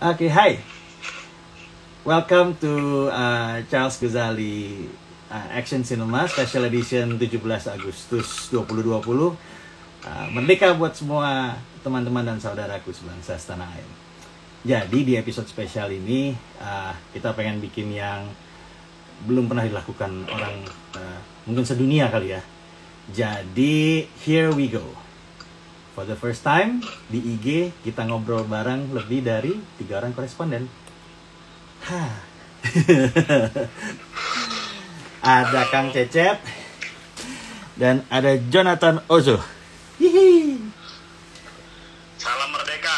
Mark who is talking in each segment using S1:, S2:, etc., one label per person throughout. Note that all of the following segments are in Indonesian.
S1: Oke, hai. Welcome to Charles Ghazali Action Cinema Special Edition 17 Agustus 2020. Merdeka buat semua teman-teman dan saudaraku sebangsa setanah air. Jadi di episode spesial ini kita pengen bikin yang belum pernah dilakukan orang mungkin sedunia kali ya. Jadi here we go. For the first time di IG kita ngobrol bareng lebih dari 3 orang koresponden. Ada Kang Cecep dan ada Jonathan Ozo. Hihi.
S2: Salam merdeka.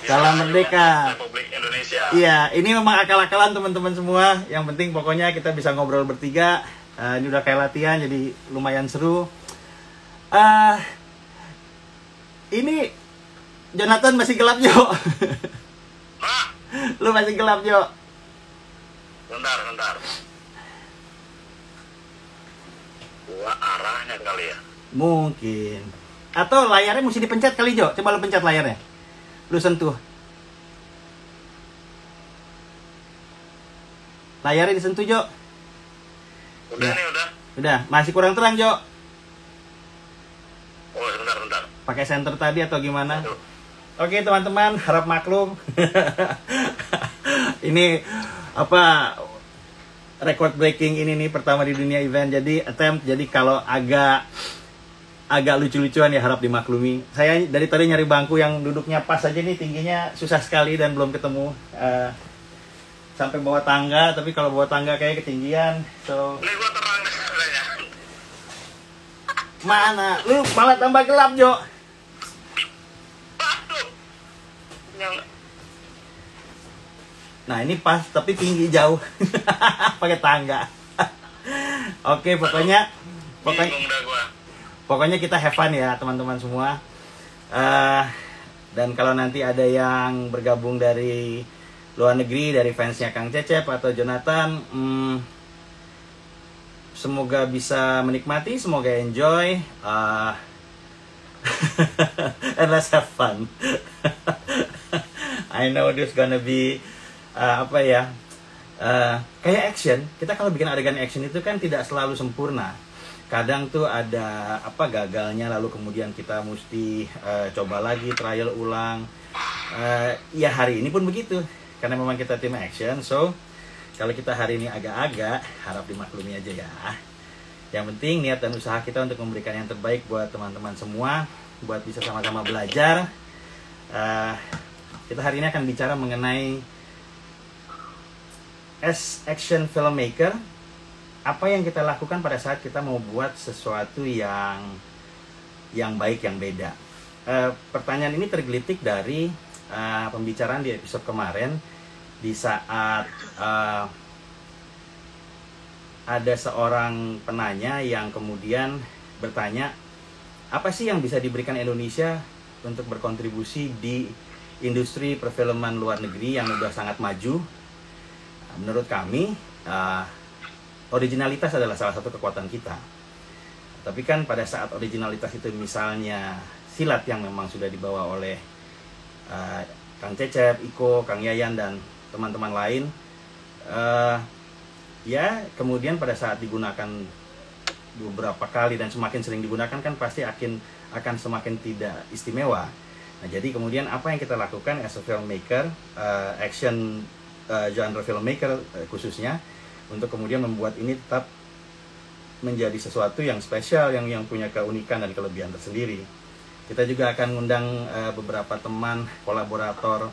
S1: Salam merdeka.
S2: Republik Indonesia.
S1: Iya, ini memang akal-akalan teman-teman semua. Yang penting pokoknya kita bisa ngobrol bertiga. Ini udah kayak latihan jadi lumayan seru. Ini Jonathan masih gelap, Jo.
S2: Hah?
S1: Lu masih gelap, Jo.
S2: Bentar. Gua arahnya kali ya.
S1: Mungkin. Atau layarnya mesti dipencet kali, Jo. Coba lu pencet layarnya. Lu sentuh. Layarnya disentuh, Jo.
S2: Udah
S1: Ya.
S2: nih, udah.
S1: Udah, masih kurang terang, Jo.
S2: Oh, sebentar.
S1: Pakai senter tadi atau gimana?
S2: Aduh.
S1: Oke, teman-teman, harap maklum. Ini apa record breaking ini nih pertama di dunia event. Jadi attempt. Jadi kalau agak lucu-lucuan ya harap dimaklumi. Saya dari tadi nyari bangku yang duduknya pas aja nih, tingginya susah sekali dan belum ketemu. Sampai bawa tangga, tapi kalau bawa tangga kayak ketinggian. So
S2: Ini gua terang katanya.
S1: mana? Lu malah tambah gelap, Jo.
S2: Aduh. Yang
S1: Nah ini pas tapi tinggi jauh. Pakai tangga. Oke, pokoknya
S2: bingung dah gua.
S1: pokoknya kita have fun ya teman-teman semua. Dan kalau nanti ada yang bergabung dari luar negeri, dari fansnya Kang Cecep atau Jonathan, semoga bisa menikmati, semoga enjoy, and let's have fun. I know this gonna be kayak action. Kita kalau bikin adegan action itu kan tidak selalu sempurna. Kadang tuh ada gagalnya, lalu kemudian kita mesti coba lagi, trial ulang. Ya hari ini pun begitu, karena memang kita tim action. So kalau kita hari ini agak-agak, harap dimaklumi aja ya. Yang penting niat dan usaha kita untuk memberikan yang terbaik buat teman-teman semua, buat bisa sama-sama belajar. Kita hari ini akan bicara mengenai as action filmmaker, apa yang kita lakukan pada saat kita mau buat sesuatu yang baik, yang beda. Pertanyaan ini tergelitik dari pembicaraan di episode kemarin, di saat ada seorang penanya yang kemudian bertanya, apa sih yang bisa diberikan Indonesia untuk berkontribusi di industri perfilman luar negeri yang udah sangat maju. Menurut kami, originalitas adalah salah satu kekuatan kita. Tapi kan pada saat originalitas itu misalnya silat yang memang sudah dibawa oleh Kang Cecep, Iko, Kang Yayan, dan teman-teman lain, ya kemudian pada saat digunakan beberapa kali dan semakin sering digunakan kan pasti akan semakin tidak istimewa. Nah jadi kemudian apa yang kita lakukan as a filmmaker, action genre filmmaker khususnya, untuk kemudian membuat ini tetap menjadi sesuatu yang spesial, yang punya keunikan dan kelebihan tersendiri. Kita juga akan mengundang beberapa teman kolaborator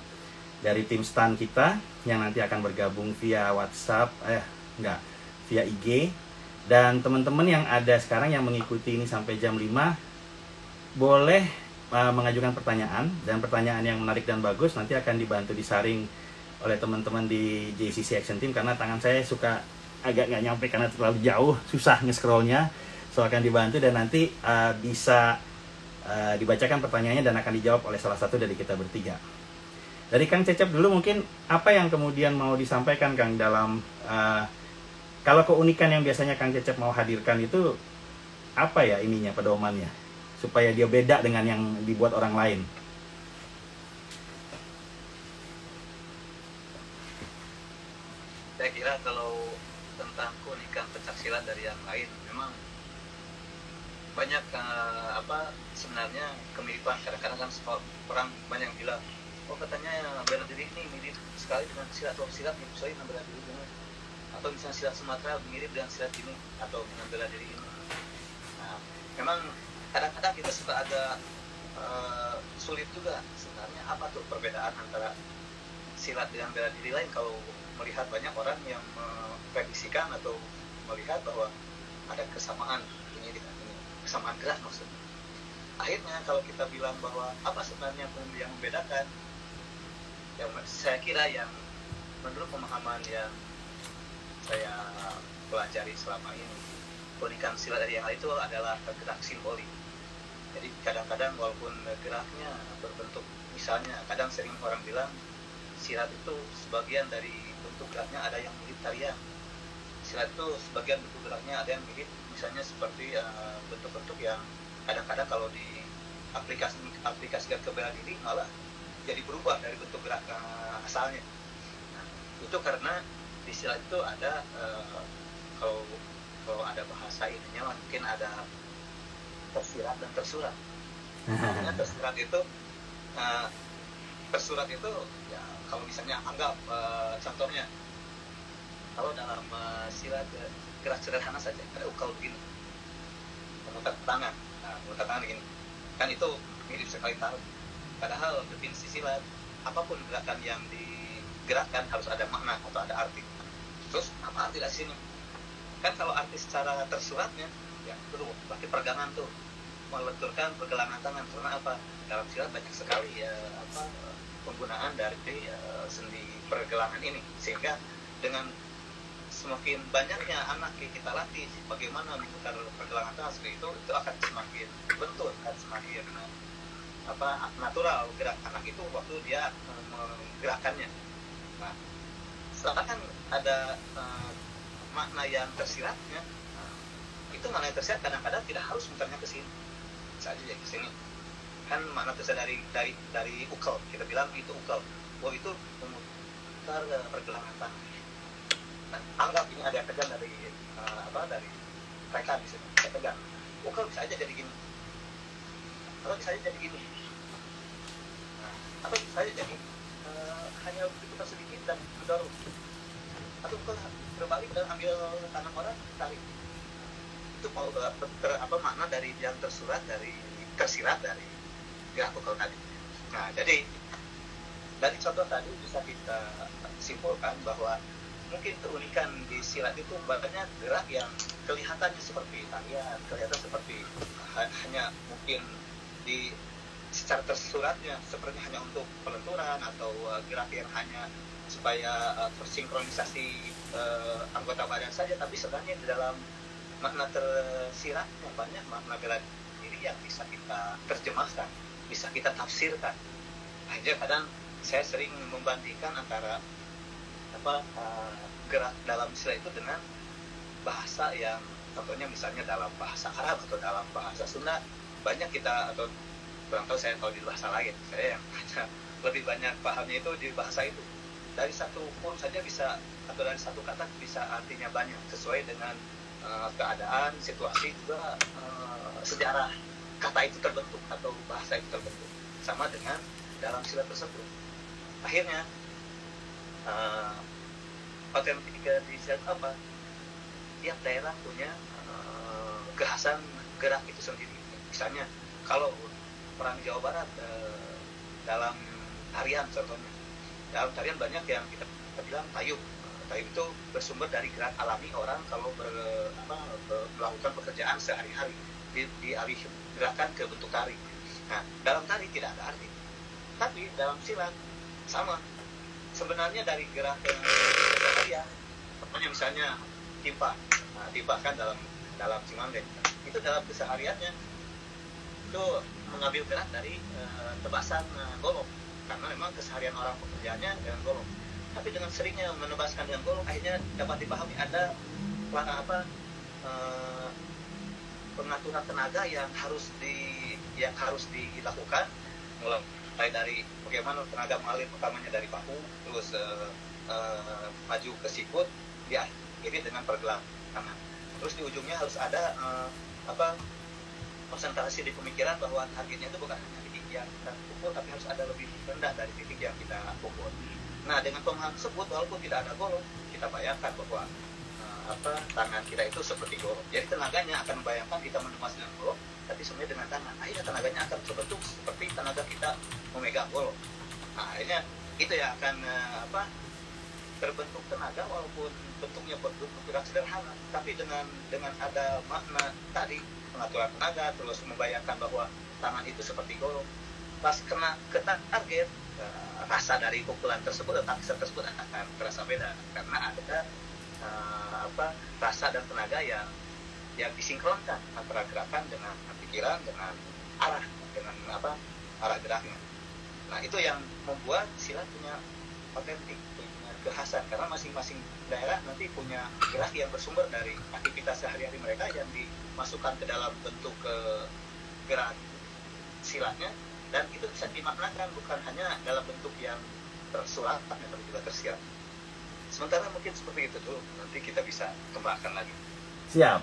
S1: dari tim stand kita yang nanti akan bergabung via WhatsApp, via IG. Dan teman-teman yang ada sekarang yang mengikuti ini sampai jam 5 boleh mengajukan pertanyaan, dan pertanyaan yang menarik dan bagus nanti akan dibantu disaring oleh teman-teman di JCC Action Team, karena tangan saya suka agak nggak nyampe karena terlalu jauh, susah nge-scrollnya. So akan dibantu dan nanti bisa dibacakan pertanyaannya dan akan dijawab oleh salah satu dari kita bertiga. Dari Kang Cecep dulu mungkin, apa yang kemudian mau disampaikan Kang dalam kalau keunikan yang biasanya Kang Cecep mau hadirkan itu apa ya ininya, pedomannya supaya dia beda dengan yang dibuat orang lain?
S3: Saya kira kalau tentang keunikan pencak silat dari yang lain, memang banyak sebenarnya kemiripan. Kadang-kadang kan orang banyak yang bilang, oh katanya bela diri ini mirip sekali dengan silat, atau silat mirip sekali dengan bela diri ini, atau misalnya silat Sumatera mirip dengan silat ini atau dengan bela diri ini. Nah, memang kadang-kadang kita suka agak sulit juga sebenarnya apa tuh perbedaan antara silat dengan bela diri lain, kalau melihat banyak orang yang memprediksikan atau melihat bahwa ada kesamaan ini dengan ini, kesamaan gerak maksudnya. Akhirnya kalau kita bilang bahwa apa sebenarnya yang membedakan, yang saya kira yang menurut pemahaman yang saya pelajari selama ini, keunikan silat dari yang lain itu adalah gerak simbolik. Jadi kadang-kadang walaupun geraknya berbentuk, misalnya kadang sering orang bilang silat itu sebagian dari bentuk geraknya ada yang mirip tarian. Silat itu sebagian bentuk geraknya ada yang mirip, misalnya seperti bentuk-bentuk yang kadang-kadang kalau di aplikasikan ke bela diri malah jadi berubah dari bentuk gerak asalnya. Nah, itu karena di silat itu ada kalau ada bahasa ininya mungkin ada tersirat dan tersurat. Nah, tersurat itu ya kalau misalnya anggap contohnya kalau dalam silat gerak sederhana saja ada ukal begini, memutar tangan, memutar tangan begini, kan itu mirip sekali taruh. Padahal definisi silat, apapun gerakan yang digerakkan harus ada makna atau ada arti. Terus apa arti di sini? Kan kalau arti secara tersuratnya ya itu berarti pergangan tuh, melenturkan pergelangan tangan. Karena apa? Dalam silat banyak sekali penggunaan dari sendi pergelangan ini, sehingga dengan semakin banyaknya anak kita latih bagaimana memutar pergelangan tangan seperti itu akan semakin lentur, akan semakin natural gerak anak itu waktu dia menggerakkannya. Nah, setelah kan ada makna yang tersiratnya, itu makna yang tersirat kadang-kadang tidak harus mutarnya ke sini saja ya, ke sini. Kan makna tersirat dari ukal, kita bilang itu ukal. Oh, itu memutar pergelangan tangan. Nah, anggap ini ada yang tegang dari mereka di sini, saya tegang. Ukal bisa aja jadi gini. Atau bisa aja jadi gini. Nah, atau bisa aja jadi hanya diputar sedikit dan mendorong. Atau ukal berbalik dan ambil tangan orang, tarik. Itu mau makna dari yang tersirat dari gerak ukal tadi. Nah, jadi dari contoh tadi bisa kita simpulkan bahwa mungkin keunikan di silat itu banyak gerak yang kelihatannya seperti tarian, kelihatan seperti hanya mungkin di secara tersuratnya seperti hanya untuk pelenturan atau gerak yang hanya supaya tersinkronisasi anggota badan saja, tapi sebenarnya di dalam makna tersiratnya banyak makna bela diri yang bisa kita terjemahkan, bisa kita tafsirkan. Aja kadang saya sering membandingkan antara gerak dalam silat itu dengan bahasa yang contohnya misalnya dalam bahasa Arab atau dalam bahasa Sunda. Banyak kita atau kurang tahu saya tahu di bahasa lain, saya yang lebih banyak pahamnya itu di bahasa itu. Dari satu pun saja bisa, atau dari satu kata bisa artinya banyak sesuai dengan keadaan, situasi, juga sejarah kata itu terbentuk atau bahasa itu terbentuk. Sama dengan dalam silat tersebut. Akhirnya otentik di silat apa? Tiap daerah punya kekhasan gerak itu sendiri. Misalnya kalau perang Jawa Barat dalam tarian contohnya, dalam tarian banyak yang kita bilang tayub. Tayub itu bersumber dari gerak alami orang kalau melakukan pekerjaan sehari-hari, dialih gerakan ke bentuk tari. Nah, dalam tari tidak ada arti, tapi dalam silat sama. Sebenarnya dari gerak keseharian, misalnya timpa, timpa kan dalam Cimande, itu dalam kesehariannya itu mengambil gerak dari tebasan golok, karena memang keseharian orang pekerjaannya dengan golok. Tapi dengan seringnya menebaskan dengan golok, akhirnya dapat dipahami ada pengaturan tenaga yang harus dilakukan mulai dari bagaimana tenaga mengalir pertamanya dari bahu, terus maju ke sikut, diakhiri dengan pergelangan tangan. Terus di ujungnya harus ada konsentrasi di pemikiran bahwa targetnya itu bukan hanya titik yang kita pukul, tapi harus ada lebih rendah dari titik yang kita pukul. Nah, dengan pemahaman tersebut, walaupun tidak ada golok, kita bayangkan bahwa tangan kita itu seperti golok. Jadi tenaganya akan membayangkan kita menemas dengan golok, tapi sebenarnya dengan tangan. Akhirnya tenaganya akan terbentuk seperti tenaga kita memegang golok. Nah, akhirnya itu ya akan terbentuk tenaga walaupun bentuknya bergerak sederhana, tapi dengan ada makna tadi pengaturan tenaga, terus membayangkan bahwa tangan itu seperti golok. Pas kena ke target, rasa dari pukulan tersebut atau aksen tersebut akan terasa beda karena ada rasa dan tenaga yang disinkronkan antara gerakan dengan pikiran, dengan arah geraknya. Nah, itu yang membuat silat punya otentik, punya kekhasan, karena masing-masing daerah nanti punya gerak yang bersumber dari aktivitas sehari-hari mereka yang dimasukkan ke dalam bentuk gerak silatnya, dan itu bisa dimaknakan bukan hanya dalam bentuk yang tersurat tapi juga tersirat. Sementara mungkin seperti itu dulu, nanti kita bisa kembangkan lagi.
S1: Siap.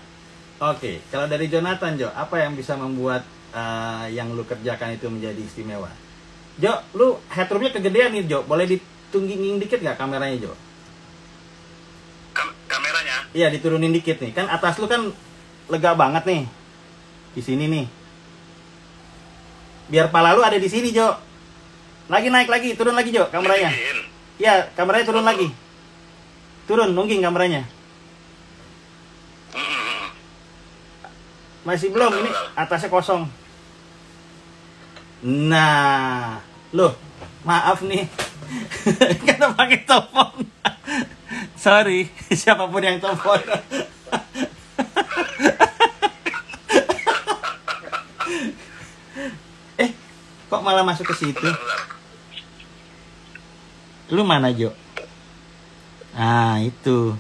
S1: Oke, kalau dari Jonathan, Jo, apa yang bisa membuat yang lu kerjakan itu menjadi istimewa? Jo, lu headroomnya kegedean nih, Jo. Boleh ditunggingin dikit nggak kameranya, Jo?
S2: Kameranya?
S1: Iya, diturunin dikit nih. Kan atas lu kan lega banget nih. Di sini nih. Biar pala lu ada di sini, Jo. Lagi naik lagi, turun lagi, Jo, kameranya. Iya, kameranya turun lagi. Turun, nungging kameranya. Masih belum, ini atasnya kosong. Nah, loh, maaf nih. Kita pakai telepon. Sorry, siapapun yang telepon. Kok malah masuk ke situ? Lu mana, Jo? Ah, itu.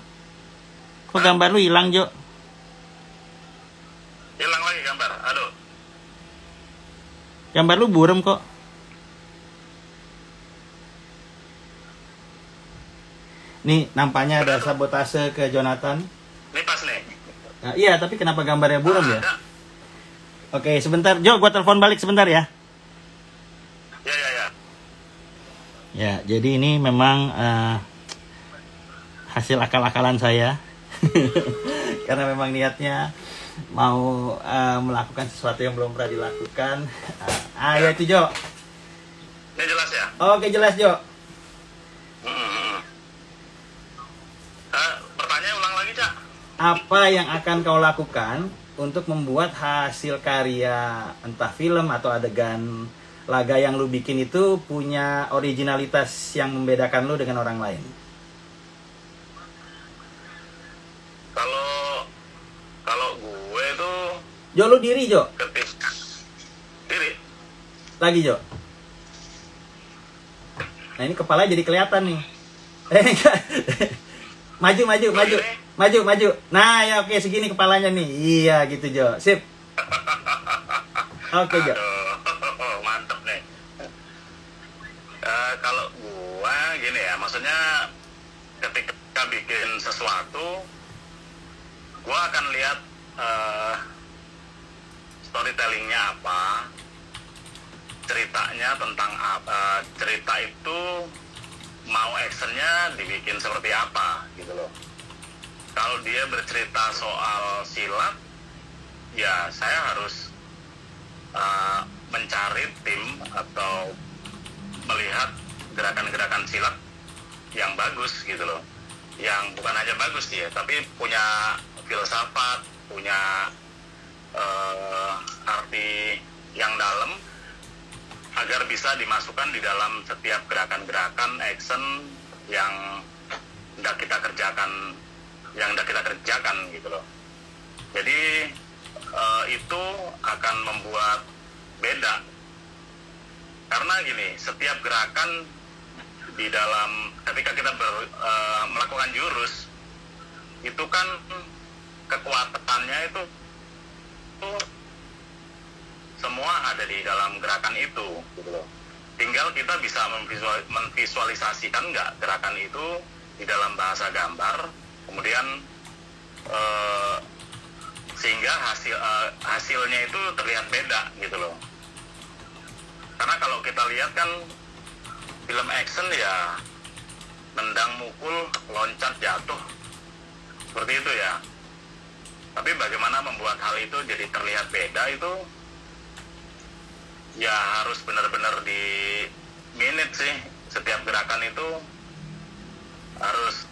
S1: Kok gambar lu hilang, Jo?
S2: Hilang lagi gambar. Aduh.
S1: Gambar lu buram kok. Nih, nampaknya ada sabotase ke Jonathan.
S2: Ini pas nih.
S1: Nah, iya, tapi kenapa gambarnya buram ya? Oke, sebentar. Jo, gua telepon balik sebentar ya.
S2: Ya.
S1: Ya, jadi ini memang hasil akal-akalan saya. Karena memang niatnya mau melakukan sesuatu yang belum pernah dilakukan. Ya itu, Jo.
S2: Ini jelas ya?
S1: Oke, jelas, Jo.
S2: Pertanyaan ulang lagi, Cak.
S1: Apa yang akan kau lakukan untuk membuat hasil karya entah film atau adegan laga yang lu bikin itu punya originalitas yang membedakan lu dengan orang lain?
S2: Kalau gue tuh
S1: Jo, lu diri, Jo.
S2: Diri.
S1: Lagi, Jo. Nah, ini kepala jadi kelihatan nih. Maju. Nah, ya oke, segini kepalanya nih. Iya, gitu, Jo. Sip. Oke, Jo.
S2: Aduh, mantep nih. Kalau gua gini ya, maksudnya ketika bikin sesuatu, gua akan lihat storytellingnya apa, ceritanya tentang apa, cerita itu mau actionnya dibikin seperti apa gitu loh. Kalau dia bercerita soal silat, ya saya harus mencari tim atau melihat gerakan-gerakan silat yang bagus gitu loh, yang bukan hanya bagus dia, tapi punya filsafat, punya arti yang dalam, agar bisa dimasukkan di dalam setiap gerakan-gerakan action yang hendak kita kerjakan gitu loh. Jadi itu akan membuat beda, karena gini, setiap gerakan di dalam ketika kita melakukan jurus itu kan kekuatannya itu semua ada di dalam gerakan itu gitu loh. tinggal kita bisa memvisualisasikan nggak gerakan itu di dalam bahasa gambar, kemudian sehingga hasilnya itu terlihat beda gitu loh. Karena kalau kita lihat kan film action ya nendang, mukul, loncat, jatuh, seperti itu ya. Tapi bagaimana membuat hal itu jadi terlihat beda itu ya harus benar-benar di minute sih. Setiap gerakan itu harus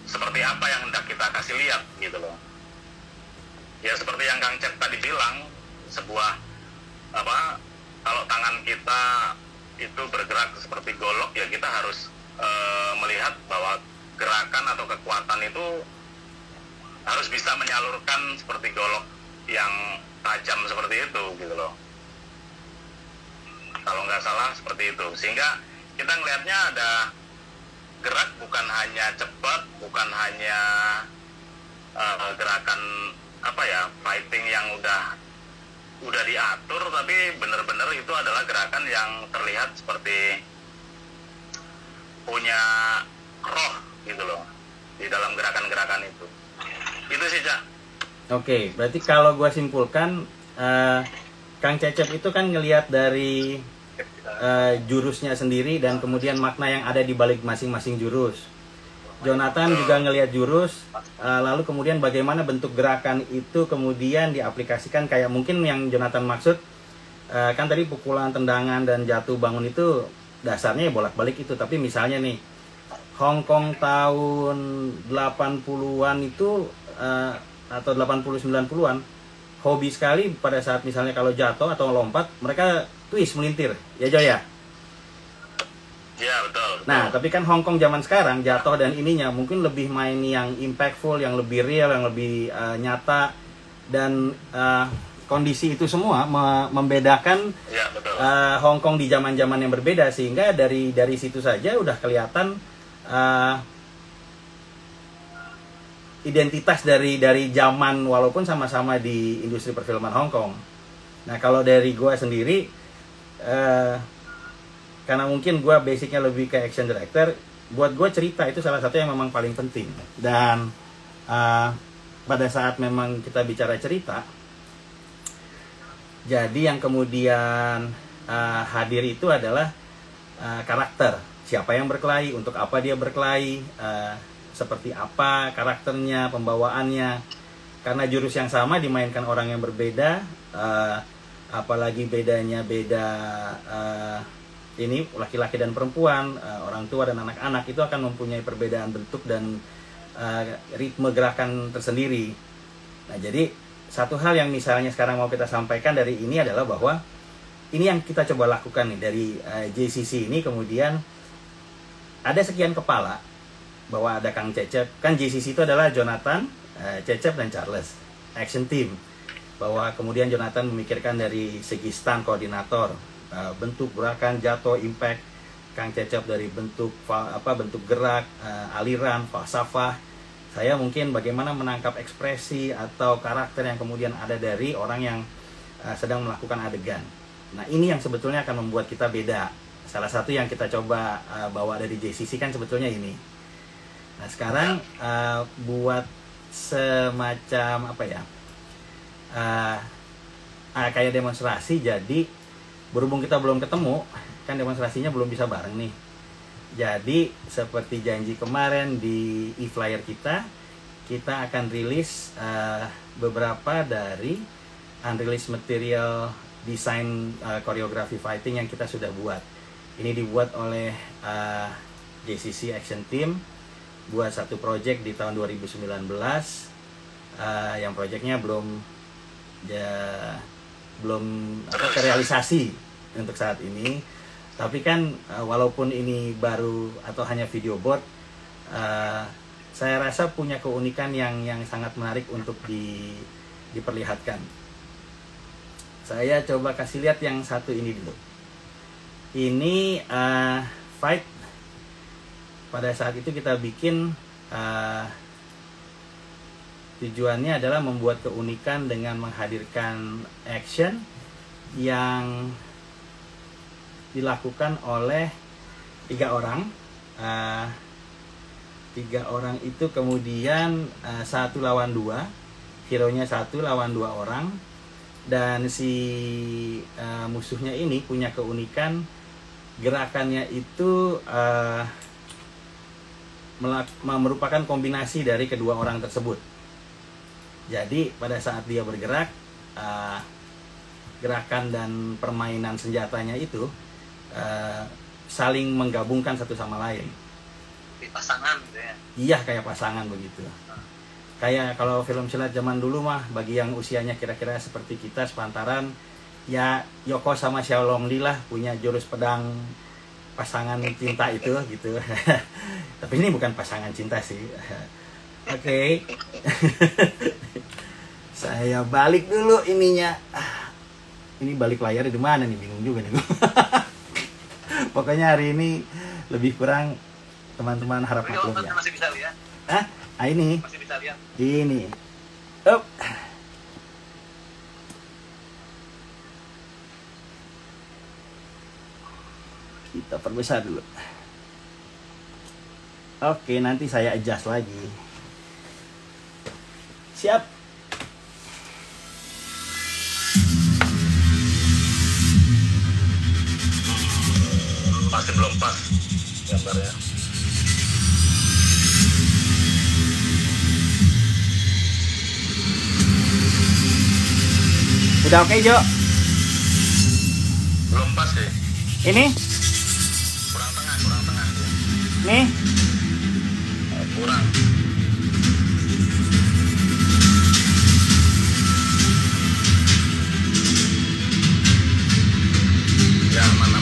S2: seperti apa yang hendak kita kasih lihat gitu loh. Ya seperti yang Kang Cep tadi bilang, sebuah kalau tangan kita itu bergerak seperti golok, ya kita harus melihat bahwa gerakan atau kekuatan itu harus bisa menyalurkan seperti golok yang tajam seperti itu gitu loh. Kalau nggak salah seperti itu. Sehingga kita ngelihatnya ada gerak bukan hanya cepat, bukan hanya gerakan fighting yang udah diatur, tapi benar-benar itu adalah gerakan yang terlihat seperti punya roh gitu loh di dalam gerakan-gerakan itu. Itu sih, Cak.
S1: Oke, berarti kalau gua simpulkan, Kang Cecep itu kan ngelihat dari jurusnya sendiri dan kemudian makna yang ada di balik masing-masing jurus. Jonathan juga ngelihat jurus, lalu kemudian bagaimana bentuk gerakan itu kemudian diaplikasikan, kayak mungkin yang Jonathan maksud, kan tadi pukulan, tendangan, dan jatuh bangun itu dasarnya ya bolak-balik itu. Tapi misalnya nih, Hong Kong tahun 80-an itu, atau 80-90-an, hobi sekali pada saat misalnya kalau jatuh atau lompat, mereka twist, melintir, ya Joy ya?
S2: Iya, betul.
S1: Nah, tapi kan Hong Kong zaman sekarang jatuh dan ininya mungkin lebih main yang impactful, yang lebih real, yang lebih nyata, dan kondisi itu semua membedakan
S2: ya, betul.
S1: Hong Kong di zaman-zaman yang berbeda, sehingga dari situ saja udah kelihatan identitas dari zaman walaupun sama-sama di industri perfilman Hong Kong. Nah, kalau dari gua sendiri, karena mungkin gue basicnya lebih ke action director, buat gue cerita itu salah satu yang memang paling penting. Dan pada saat memang kita bicara cerita, jadi yang kemudian hadir itu adalah karakter. Siapa yang berkelahi, untuk apa dia berkelahi, seperti apa karakternya, pembawaannya. Karena jurus yang sama dimainkan orang yang berbeda, apalagi bedanya beda ini laki-laki dan perempuan, orang tua dan anak-anak, itu akan mempunyai perbedaan bentuk dan ritme gerakan tersendiri. Nah, jadi satu hal yang misalnya sekarang mau kita sampaikan dari ini adalah bahwa ini yang kita coba lakukan nih dari JCC ini. Kemudian ada sekian kepala, bahwa ada Kang Cecep, kan JCC itu adalah Jonathan, Cecep, dan Charles, action team. Bahwa kemudian Jonathan memikirkan dari segi stunt koordinator, bentuk gerakan, jatuh, impact. Kang Cecep dari bentuk bentuk gerak, aliran, falsafah. Saya mungkin bagaimana menangkap ekspresi atau karakter yang kemudian ada dari orang yang sedang melakukan adegan. Nah, ini yang sebetulnya akan membuat kita beda. Salah satu yang kita coba bawa dari JCC kan sebetulnya ini. Nah, sekarang buat semacam kayak demonstrasi. Jadi berhubung kita belum ketemu, kan demonstrasinya belum bisa bareng nih. Jadi seperti janji kemarin di e-flyer kita akan rilis beberapa dari unreleased material desain koreografi fighting yang kita sudah buat. Ini dibuat oleh JCC Action Team buat satu project di tahun 2019. Yang projectnya belum terrealisasi untuk saat ini, tapi kan walaupun ini baru atau hanya video board, saya rasa punya keunikan yang sangat menarik untuk diperlihatkan. Saya coba kasih lihat yang satu ini dulu. Ini fight pada saat itu kita bikin, tujuannya adalah membuat keunikan dengan menghadirkan action yang dilakukan oleh 3 orang. 3 orang itu kemudian 1 lawan 2, hero-nya 1 lawan 2 orang, dan si musuhnya ini punya keunikan gerakannya itu merupakan kombinasi dari kedua orang tersebut. Jadi pada saat dia bergerak, gerakan dan permainan senjatanya itu saling menggabungkan satu sama lain.
S3: Di pasangan gitu ya.
S1: Iya, kayak pasangan begitu. Kayak kalau film silat zaman dulu mah, bagi yang usianya kira-kira seperti kita sepantaran, ya Yoko sama Xiaolong Li lah punya jurus pedang pasangan cinta itu gitu. Tapi ini bukan pasangan cinta sih. Oke. Saya balik dulu ininya. Ini balik layar di mana nih, bingung juga nih. Pokoknya hari ini lebih kurang teman-teman harap maklum ya.
S3: Masih bisa lihat.
S1: Ini.
S3: Masih bisa lihat.
S1: Ini. Kita perbesar dulu. Oke, nanti saya adjust lagi. Siap.
S2: Masih belum pas gambarnya.
S1: Udah oke, Jo?
S2: Belum pas sih.
S1: Ini?
S2: Kurang tengah.
S1: Nih?
S2: Kurang. Ya, aman.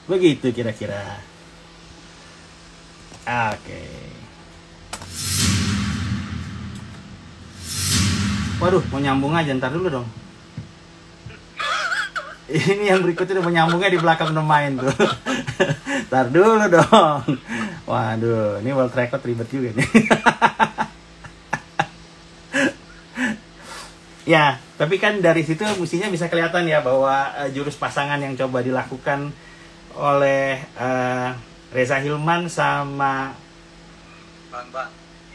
S1: Begitu kira-kira. Oke. Waduh, mau nyambung aja, ntar dulu dong. Ini yang berikutnya udah menyambungnya di belakang pemain tuh. Ntar dulu dong. Waduh, ini world record ribet juga nih. Ya, tapi kan dari situ mestinya bisa kelihatan ya bahwa jurus pasangan yang coba dilakukan oleh Reza Hilman sama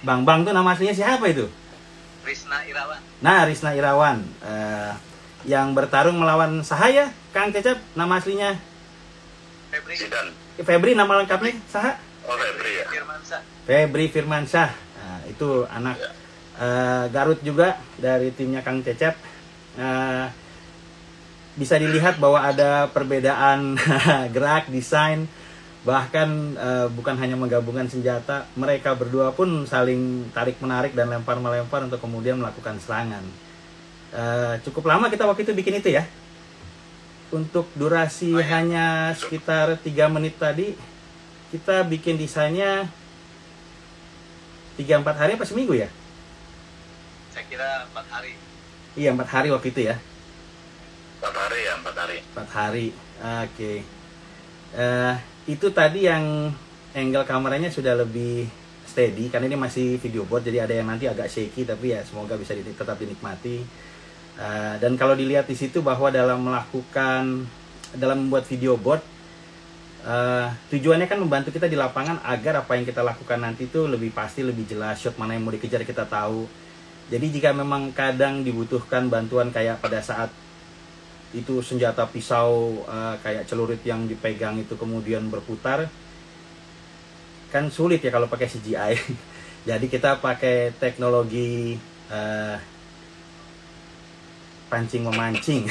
S1: Bang tuh nama aslinya siapa itu?
S3: Risna Irawan.
S1: Nah, Risna Irawan yang bertarung melawan Sahaya, Kang Cecep, nama aslinya Febri, nama lengkapnya Saha?
S2: Oh, Febri ya.
S1: Febri Firmansyah. Nah, itu anak Garut juga dari timnya Kang Cecep. Bisa dilihat bahwa ada perbedaan gerak, desain, bahkan bukan hanya menggabungkan senjata, mereka berdua pun saling tarik-menarik dan lempar-melempar untuk kemudian melakukan serangan. Cukup lama kita waktu itu bikin itu ya. Untuk durasi hanya sekitar 3 menit tadi, kita bikin desainnya 3-4 hari apa seminggu ya?
S3: Saya kira 4 hari.
S1: Iya, 4 hari waktu itu ya.
S2: 4 hari ya, 4 hari.
S1: 4 hari, oke. Itu tadi yang angle kameranya sudah lebih steady, karena ini masih video board, jadi ada yang nanti agak shaky, tapi ya semoga bisa tetap dinikmati. Dan kalau dilihat di situ bahwa dalam membuat video board, tujuannya kan membantu kita di lapangan agar apa yang kita lakukan nanti itu lebih pasti, lebih jelas, shot mana yang mau dikejar kita tahu. Jadi jika memang kadang dibutuhkan bantuan kayak pada saat itu senjata pisau kayak celurit yang dipegang itu kemudian berputar, kan sulit ya kalau pakai CGI. Jadi kita pakai teknologi pancing memancing.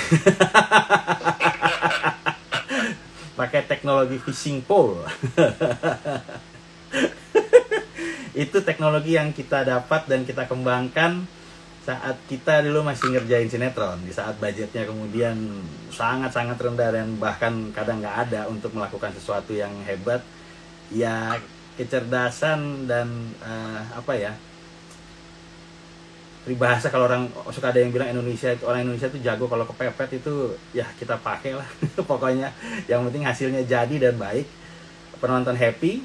S1: pakai teknologi fishing pole. Itu teknologi yang kita dapat dan kita kembangkan saat kita dulu masih ngerjain sinetron, di saat budgetnya kemudian sangat-sangat rendah dan bahkan kadang nggak ada untuk melakukan sesuatu yang hebat. Ya kecerdasan dan peribahasa, kalau orang suka ada yang bilang orang Indonesia itu jago kalau kepepet, itu ya kita pakai lah. Pokoknya yang penting hasilnya jadi dan baik, penonton happy,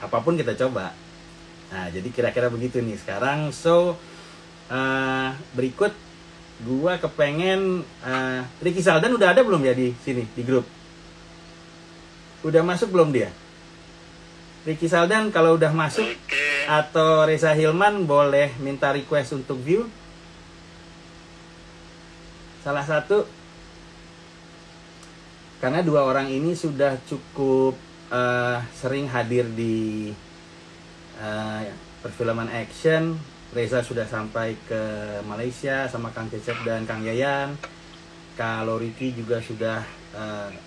S1: apapun kita coba. Nah, jadi kira-kira begitu nih sekarang. So, berikut gua kepengen Ricky Saldan udah ada belum ya di sini di grup? Udah masuk belum dia? Ricky Saldan kalau udah masuk, atau Reza Hilman boleh minta request untuk view. Salah satu, karena dua orang ini sudah cukup sering hadir di perfilman action. Reza sudah sampai ke Malaysia sama Kang Cecep dan Kang Yayan. Kalau Ricky juga sudah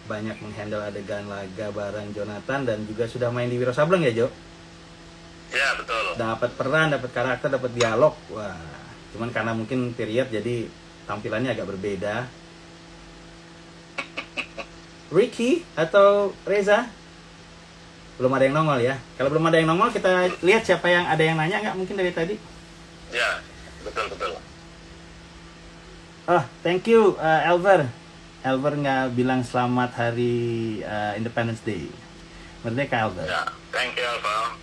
S1: banyak menghandle adegan laga bareng Jonathan, dan juga sudah main di Wiro Sableng ya, Jo?
S2: Ya, betul.
S1: Dapat peran, dapat karakter, dapat dialog. Wah, cuman karena mungkin period jadi tampilannya agak berbeda. Ricky atau Reza? Belum ada yang nongol ya. Kalau belum ada yang nongol, kita lihat siapa yang ada yang nanya nggak mungkin dari tadi.
S2: Ya, betul.
S1: Oh, thank you Elver. Elver nggak bilang selamat hari Independence Day. Merdeka Elver.
S2: Ya, thank you Alva.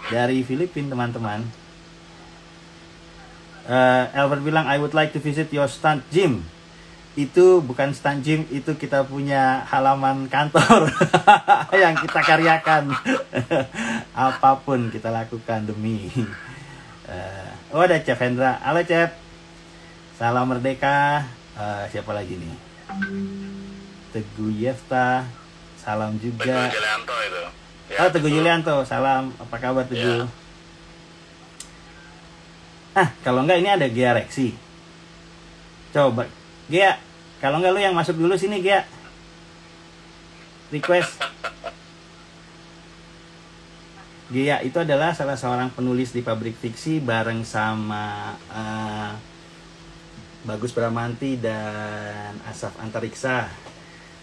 S1: Dari Filipina teman-teman. Elver bilang I would like to visit your stunt gym. Itu bukan stunt gym, itu kita punya halaman kantor yang kita karyakan. Apapun kita lakukan demi ada Chef Hendra. Halo Chef, salam merdeka. Siapa lagi nih? Teguh Yefta, salam juga.
S2: Teguh Julianto itu
S1: ya, Teguh Julianto, salam. Apa kabar Teguh? Ya. Kalau enggak ini ada Gia Reksi. Coba Gia, kalau enggak lu yang masuk dulu sini Gia. Request. Gia itu adalah salah seorang penulis di Pabrik Fiksi bareng sama Bagus Bramanti dan Asaf Antariksa.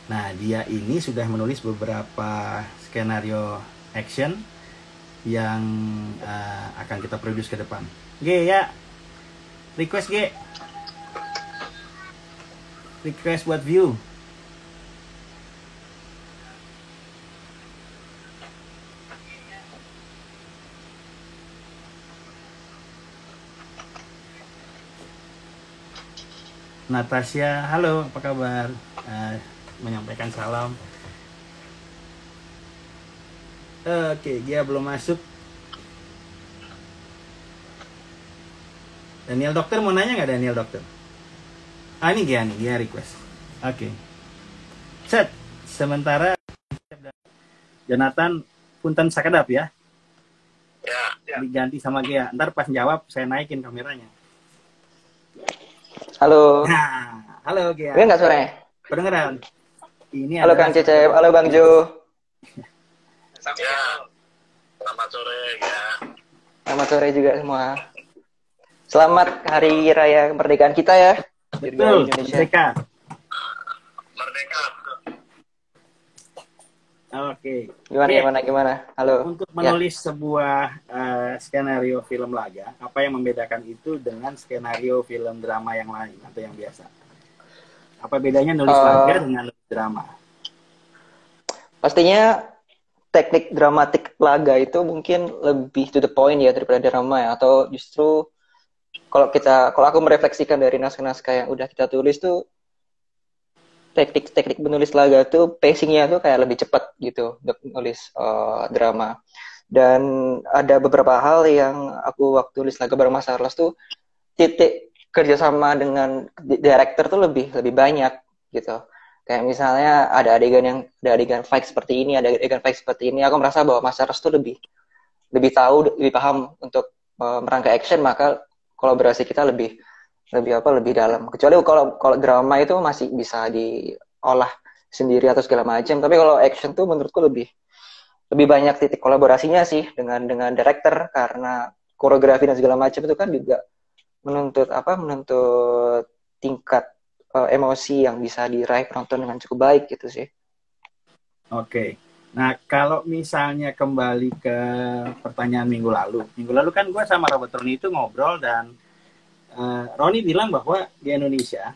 S1: Nah, dia ini sudah menulis beberapa skenario action yang akan kita produce ke depan. G ya, request G. Request buat view. Natasha, halo, apa kabar? Menyampaikan salam. Oke, dia belum masuk. Daniel Dokter mau nanya nggak Daniel Dokter? Ini dia request. Oke. Set. Sementara Jonathan punten sakedap ya.
S2: Ya.
S1: Diganti sama Gia. Ntar pas jawab saya naikin kameranya.
S4: Halo.
S1: Nah, halo Gia.
S4: Gue nggak suaranya?
S1: Kedengeran? Ini
S4: halo Kang Cecep, halo Bang Jo.
S2: Ya. Selamat sore ya.
S4: Selamat sore juga semua. Selamat Hari Raya Kemerdekaan kita ya.
S1: Betul, Merdeka.
S2: Merdeka.
S1: Oke.
S4: Gimana? Halo.
S1: Untuk menulis sebuah skenario film laga, apa yang membedakan itu dengan skenario film drama yang lain atau yang biasa? Apa bedanya nulis laga dengan nulis drama?
S4: Pastinya teknik dramatik laga itu mungkin lebih to the point ya daripada drama ya, atau justru kalau aku merefleksikan dari naskah-naskah yang udah kita tulis tuh teknik menulis laga tuh pacingnya tuh kayak lebih cepat gitu untuk nulis drama. Dan ada beberapa hal yang aku waktu nulis laga bareng Mas Arlas tuh titik kerjasama dengan director tuh lebih banyak gitu. Kayak misalnya ada adegan fight seperti ini, ada adegan fight seperti ini. Aku merasa bahwa Mas Arlas tuh lebih tahu, lebih paham untuk merangkai action, maka kolaborasi kita lebih dalam. Kecuali kalau drama itu masih bisa diolah sendiri atau segala macam. Tapi kalau action tuh menurutku lebih banyak titik kolaborasinya sih dengan director, karena koreografi dan segala macam itu kan juga menuntut tingkat emosi yang bisa diraih penonton dengan cukup baik gitu sih.
S1: Oke. Nah, kalau misalnya kembali ke pertanyaan minggu lalu kan gue sama Robert Roni itu ngobrol, dan Roni bilang bahwa di Indonesia,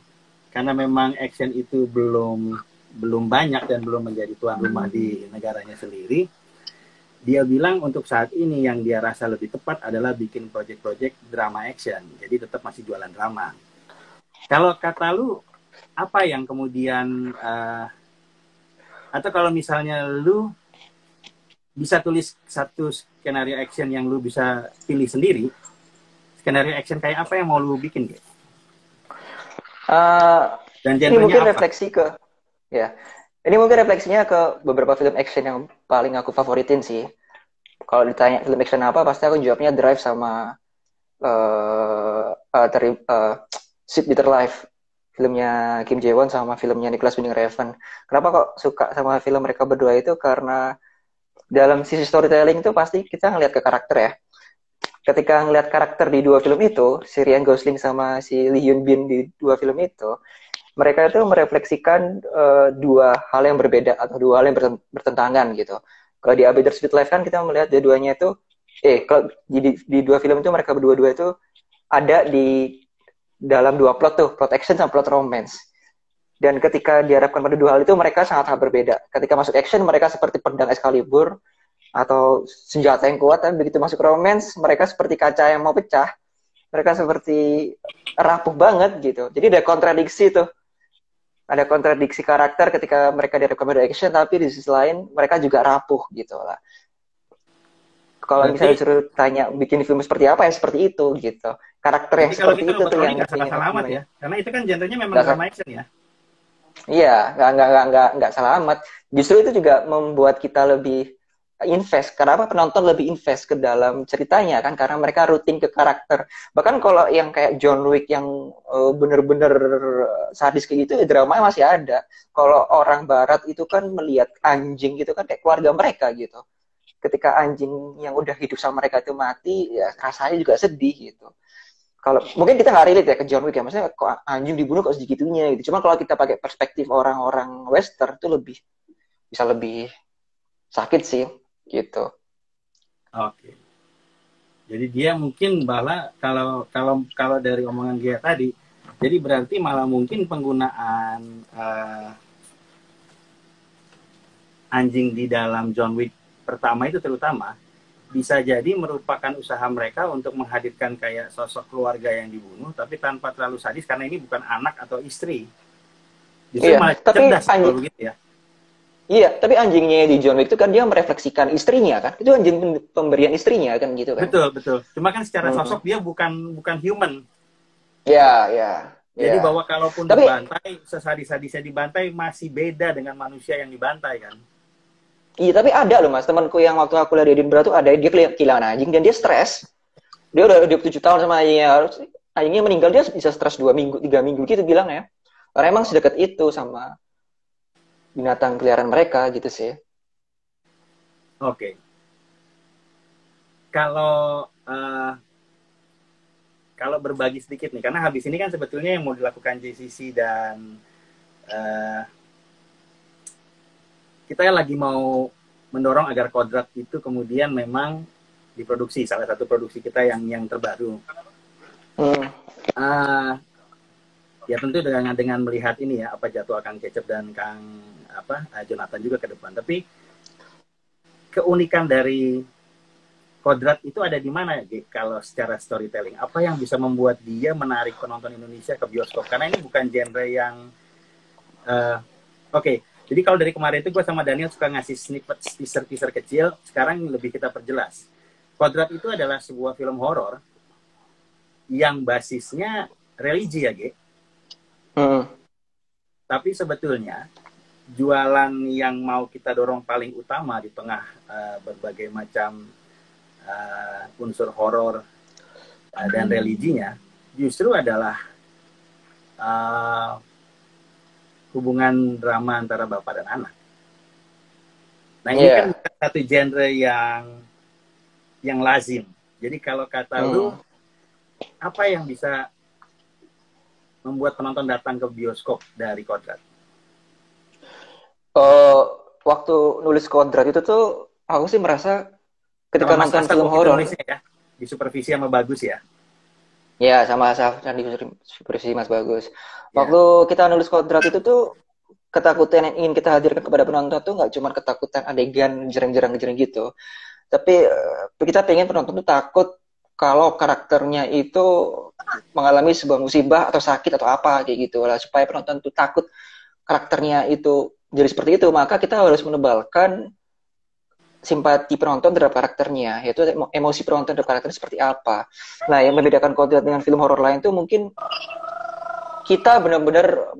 S1: karena memang action itu belum banyak dan belum menjadi tuan rumah di negaranya sendiri, dia bilang untuk saat ini yang dia rasa lebih tepat adalah bikin project-project drama action. Jadi tetap masih jualan drama. Kalau kata lu, apa yang kemudian atau kalau misalnya lu bisa tulis satu skenario action yang lu bisa pilih sendiri, skenario action kayak apa yang mau lu bikin, gitu? Dan
S4: Ini mungkin
S1: apa?
S4: refleksi ke ini mungkin refleksinya ke beberapa film action yang paling aku favoritin sih. Kalau ditanya film action apa, pasti aku jawabnya Drive sama Sweet Bitter Life, filmnya Kim Jae Won sama filmnya Nicholas Winding Refn. Kenapa kok suka sama film mereka berdua itu? Karena dalam sisi storytelling itu pasti kita ngelihat ke karakter ya. Ketika ngelihat karakter di dua film itu, si Ryan Gosling sama si Lee Hyun Bin di dua film itu, mereka itu merefleksikan dua hal yang berbeda atau dua hal yang bertentangan gitu. Kalau di A Better Sweet Life kan kita melihat dua-duanya itu, kalau di dua film itu mereka berdua-dua itu ada di dalam dua plot tuh, plot action sama plot romance. Dan ketika diharapkan pada dua hal itu, mereka sangat berbeda. Ketika masuk action, mereka seperti pedang Excalibur atau senjata yang kuat, tapi begitu masuk romance, mereka seperti kaca yang mau pecah. Mereka seperti rapuh banget gitu. Jadi ada kontradiksi tuh. Ada kontradiksi karakter ketika mereka dihadapkan pada action, tapi di sisi lain mereka juga rapuh gitu lah. Kalau misalnya suruh tanya bikin film seperti apa, ya seperti itu gitu. Karakter yang seperti itu tuh yang
S1: nggak salah amat ya, karena itu kan genrenya memang drama action ya.
S4: Iya, nggak salah amat. Justru itu juga membuat kita lebih invest. Kenapa penonton lebih invest ke dalam ceritanya kan? Karena mereka rutin ke karakter. Bahkan kalau yang kayak John Wick yang bener-bener sadis kayak gitu, drama masih ada. Kalau orang Barat itu kan melihat anjing gitu kan kayak keluarga mereka gitu. Ketika anjing yang udah hidup sama mereka itu mati, ya rasanya juga sedih gitu. Kalau mungkin kita nggak relate ya ke John Wick ya, maksudnya kok anjing dibunuh kok segitunya gitu. Cuma kalau kita pakai perspektif orang-orang Western itu bisa lebih sakit sih gitu.
S1: Oke. Jadi dia mungkin bahwa kalau dari omongan dia tadi, jadi berarti malah mungkin penggunaan anjing di dalam John Wick pertama itu terutama bisa jadi merupakan usaha mereka untuk menghadirkan kayak sosok keluarga yang dibunuh, tapi tanpa terlalu sadis karena ini bukan anak atau istri. Justru malah cerdas kalau begitu ya.
S4: Iya, tapi anjingnya di John Wick itu kan dia merefleksikan istrinya kan. Itu anjing pemberian istrinya kan gitu kan.
S1: Betul. Cuma kan secara sosok dia bukan human.
S4: Iya.
S1: Jadi bahwa kalaupun dibantai, sesadis-sadisnya dibantai masih beda dengan manusia yang dibantai kan.
S4: Iya, tapi ada loh mas, temanku yang waktu aku lihat di Edinburgh tuh ada, dia kehilangan anjing dan dia stres. Dia udah 27 tahun sama anjingnya meninggal, dia bisa stres 2 minggu, 3 minggu gitu bilang ya. Karena emang sedekat itu sama binatang peliharaan mereka gitu sih.
S1: Oke. Kalau berbagi sedikit nih, karena habis ini kan sebetulnya yang mau dilakukan JCC dan kita lagi mau mendorong agar Kodrat itu kemudian memang diproduksi, salah satu produksi kita yang terbaru. Ya tentu dengan melihat ini ya, apa jatuh Kang Cecep dan Kang Jonathan juga ke depan. Tapi keunikan dari Kodrat itu ada di mana kalau secara storytelling? Apa yang bisa membuat dia menarik penonton Indonesia ke bioskop? Karena ini bukan genre yang Oke. Jadi kalau dari kemarin itu gue sama Daniel suka ngasih snippet teaser kecil, sekarang lebih kita perjelas. Kodrat itu adalah sebuah film horor yang basisnya religi ya, Ge. Tapi sebetulnya jualan yang mau kita dorong paling utama di tengah berbagai macam unsur horor dan religinya justru adalah hubungan drama antara bapak dan anak. Nah ini kan bukan satu genre yang lazim. Jadi kalau kata lu, apa yang bisa membuat penonton datang ke bioskop dari Kodrat?
S4: Waktu nulis Kodrat itu tuh aku sih merasa ketika
S1: Sama Mas
S4: nonton
S1: Asaf
S4: film
S1: waktu itu
S4: horor
S1: nulisnya ya, di supervisi sama Bagus ya.
S4: ya sama Asaf dan di supervisi Mas Bagus.
S1: Ya.
S4: Waktu kita nulis Kodrat itu tuh ketakutan yang ingin kita hadirkan kepada penonton tuh nggak cuma ketakutan adegan jereng-jereng gitu, tapi kita pengen penonton tuh takut kalau karakternya itu mengalami sebuah musibah atau sakit atau apa kayak gitu lah, supaya penonton tuh takut karakternya itu jadi seperti itu, maka kita harus menebalkan simpati penonton terhadap karakternya, yaitu emosi penonton terhadap karakternya seperti apa. Nah, yang membedakan Kodrat dengan film horor lain tuh mungkin kita benar-benar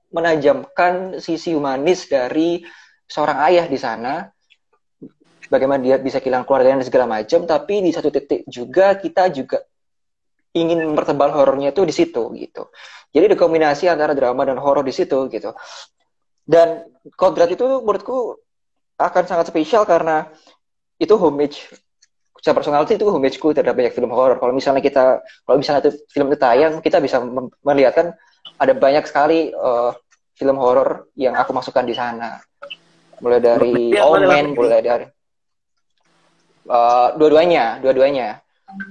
S4: menajamkan sisi humanis dari seorang ayah di sana, bagaimana dia bisa kehilangan keluarganya dan segala macam, tapi di satu titik juga kita juga ingin mempertebal horornya itu di situ gitu. Jadi ada kombinasi antara drama dan horor di situ gitu. Dan Kodrat itu menurutku akan sangat spesial karena itu homage, secara personality itu homage-ku terhadap banyak film horor. Kalau misalnya itu film itu tayang, kita bisa melihatkan ada banyak sekali film horor yang aku masukkan di sana. Mulai dari Omen, mulai dari dua-duanya.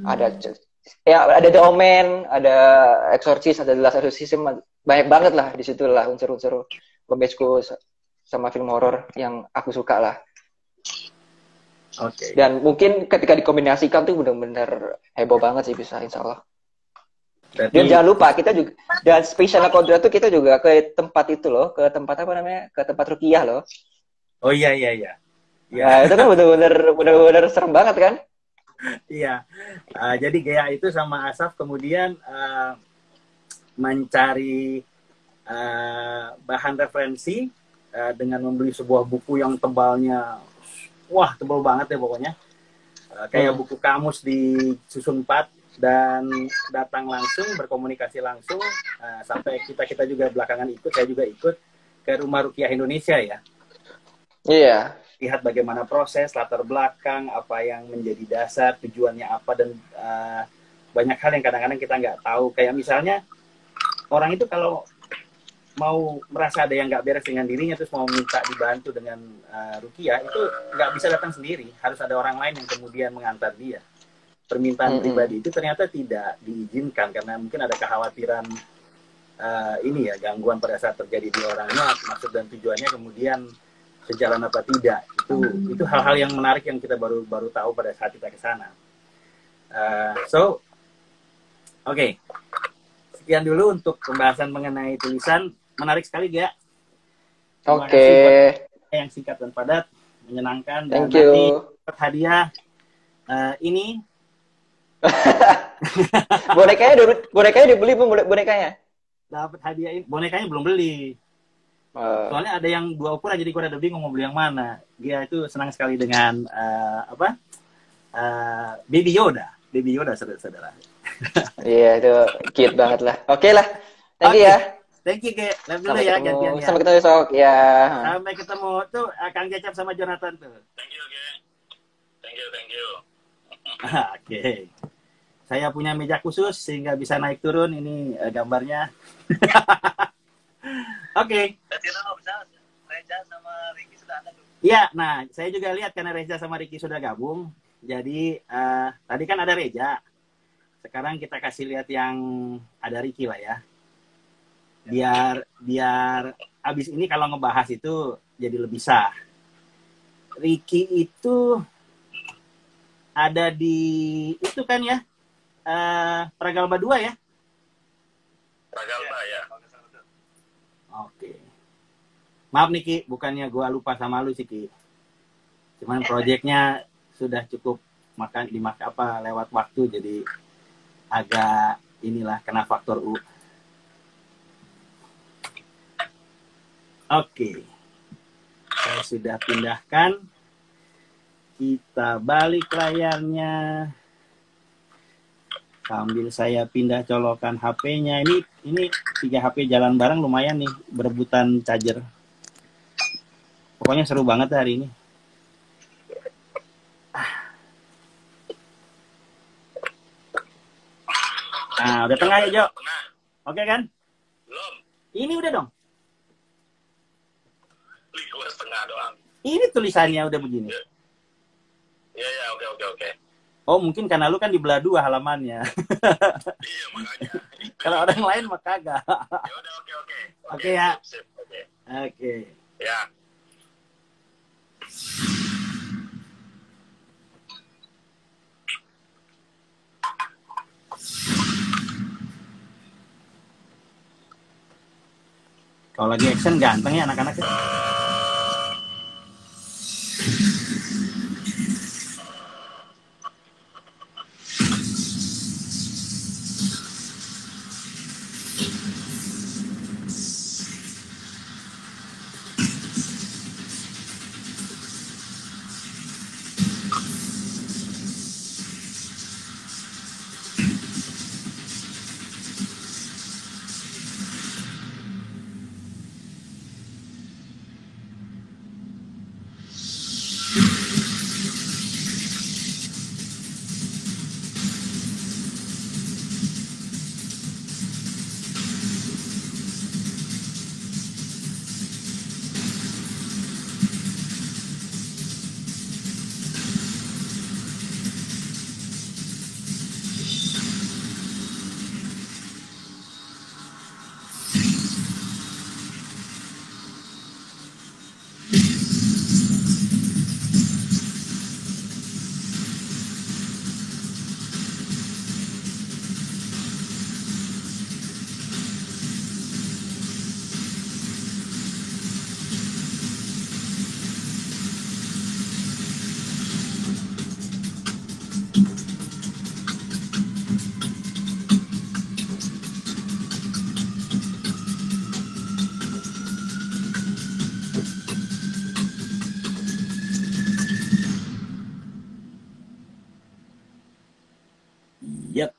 S4: Ada The Omen, ada Exorcist, ada The Last Exorcism, banyak banget lah di situ lah unsur-unsur homage-ku sama film horor yang aku suka lah.
S1: Oke.
S4: Dan mungkin ketika dikombinasikan tuh benar-benar heboh banget sih bisa, insya Allah.
S1: Berarti...
S4: Dan jangan lupa kita juga, dan spesialnya Kodrat tuh kita juga ke tempat itu loh, ke tempat apa namanya, ke tempat ruqyah loh.
S1: Oh iya.
S4: Nah, itu kan benar-benar serem banget kan?
S1: Iya. Jadi Gea itu sama Asaf kemudian mencari bahan referensi dengan membeli sebuah buku yang tebalnya, wah tebal banget ya pokoknya, kayak buku kamus di susun 4, dan datang langsung, berkomunikasi langsung, sampai kita juga belakangan ikut, saya juga ikut ke Rumah Ruqyah Indonesia ya.
S4: Iya.
S1: Lihat bagaimana proses, latar belakang, apa yang menjadi dasar, tujuannya apa, dan banyak hal yang kadang-kadang kita nggak tahu. Kayak misalnya orang itu kalau mau merasa ada yang nggak beres dengan dirinya terus mau minta dibantu dengan ruqyah, itu nggak bisa datang sendiri, harus ada orang lain yang kemudian mengantar dia. Permintaan pribadi itu ternyata tidak diizinkan karena mungkin ada kekhawatiran ini ya, gangguan pada saat terjadi di orangnya, maksud dan tujuannya kemudian sejalan apa tidak. Itu hal-hal yang menarik yang kita baru tahu pada saat kita ke sana. Oke. Sekian dulu untuk pembahasan mengenai tulisan. Menarik sekali, Gea. Terima kasih buat yang singkat dan padat, menyenangkan, dan nanti dapat hadiah ini.
S4: bonekanya dibeli belum, bonekanya?
S1: Dapat hadiah ini. Bonekanya belum beli. Soalnya ada yang 2 ukuran, jadi gue udah bingung mau beli yang mana. Dia itu senang sekali dengan Baby Yoda, saudara-saudara.
S4: Iya, itu cute banget lah. Oke lah, thank you ya.
S1: Thank you, Ge. Live dulu ya, gantian ya.
S4: Sampai ketemu besok ya.
S1: Sampai ketemu tuh, Kang Cecep sama Jonathan tuh.
S2: Thank you, Ge. Thank you.
S1: Oke. Saya punya meja khusus sehingga bisa naik turun. Ini gambarnya. Oke.
S3: Reza sama Ricky sudah ada tuh.
S1: Iya, nah saya juga lihat karena Reza sama Ricky sudah gabung. Jadi tadi kan ada Reza. Sekarang kita kasih lihat yang ada Ricky lah ya. Biar abis ini kalau ngebahas itu jadi lebih sah. Ricky itu ada di itu kan ya, Pragalba 2 ya?
S2: Pragalba ya.
S1: Oke. Maaf nih Ki, bukannya gua lupa sama lu sih Ki. Cuman proyeknya sudah cukup lewat waktu, jadi agak inilah kena faktor U. Oke. Saya sudah pindahkan. Kita balik layarnya. Sambil saya pindah colokan HP-nya. Ini 3 HP jalan bareng lumayan nih, berebutan charger. Pokoknya seru banget hari ini. Nah, udah tengah ya, Jo?
S2: Tengah.
S1: Oke kan?
S2: Belum.
S1: Ini udah dong.
S2: Gua setengah doang.
S1: Ini tulisannya udah begini.
S2: Iya, ya, oke.
S1: Oh, mungkin karena lu kan di belah 2 halamannya.
S2: Iya, makanya.
S1: Kalau orang lain mah kagak.
S2: Ya udah, oke.
S1: Oke, ya.
S2: Sip, oke.
S1: Oke.
S2: Ya.
S1: Kalau lagi action ganteng ya anak-anak ya. Yep.